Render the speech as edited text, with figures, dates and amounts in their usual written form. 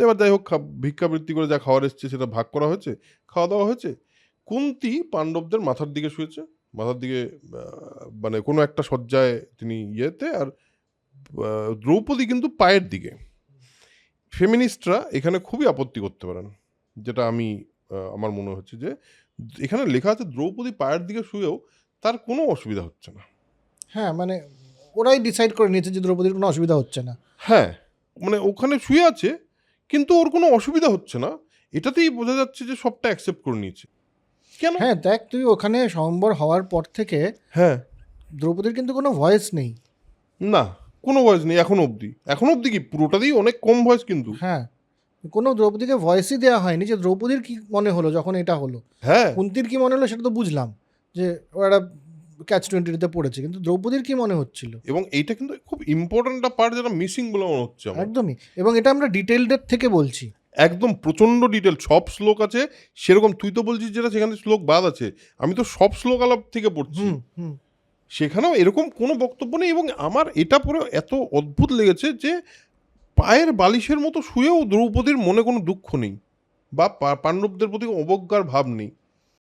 তো এবার যাই হোক, ভিক্ষাবৃত্তি করে যা খাওয়ার এসছে সেটা ভাগ করা হয়েছে, খাওয়া দাওয়া হয়েছে। কুন্তী পাণ্ডবদের মাথার দিকে শুয়েছে, মাথার দিকে মানে কোনো একটা শয্যায় তিনি ইয়েতে, আর দ্রৌপদী কিন্তু পায়ের দিকে। ফেমিনিস্টরা এখানে খুবই আপত্তি করতে পারেন, যেটা আমি আমার মনে হচ্ছে যে এখানে লেখা আছে দ্রৌপদী পায়ের দিকে শুয়েও তার কোনো অসুবিধা হচ্ছে না। হ্যাঁ, মানে ওরাই ডিসাইড করে নিয়েছে যে দ্রৌপদীর কোনো অসুবিধা হচ্ছে না। হ্যাঁ, মানে ওখানে শুয়ে আছে কিন্তু ওর কোনো অসুবিধা হচ্ছে না, এটাতেই বোঝা যাচ্ছে যে সবটা অ্যাকসেপ্ট করে নিয়েছে। কেন? হ্যাঁ দেখ, তুই ওখানে স্বয়ম্বর হওয়ার পর থেকে হ্যাঁ, দ্রৌপদীর কিন্তু কোনো ভয়েস নেই। না কোনো ভয়েস নেই এখনো অবধি। এখনো অবধি কি, পুরোটাতেই অনেক কম ভয়েস কিন্তু। হ্যাঁ, কোনো দ্রৌপদীকে ভয়েসই দেওয়া হয়নি যে দ্রৌপদীর কি মনে হলো যখন এটা হলো। হ্যাঁ, কুন্তির কি মনে হলো সেটা তো বুঝলাম, যে ওরা ক্যাচ 22-তে পড়েছে, কিন্তু দ্রৌপদীর কি মনে হচ্ছিল। এবং এইটা কিন্তু খুব ইম্পর্ট্যান্ট একটা পার্ট যেটা মিসিং বলে মনে হচ্ছে আমার। একদমই, এবং এটা আমরা ডিটেইলডের থেকে বলছি। একদম প্রচন্ড ডিটেল, সব শ্লোক আছে সেরকম। তুই তো বলছিস যেটা সেখানে শ্লোক বাদ আছে, আমি তো সব শ্লোক আলাপ থেকে পড়ছি, সেখানেও এরকম কোনো বক্তব্য নেই। এবং আমার এটা পরে এত অদ্ভুত লেগেছে যে পায়ের বালিশের মতো শুয়েও দ্রৌপদীর মনে কোনো দুঃখ নেই বা পাণ্ডবদের প্রতি অবজ্ঞার ভাব নেই।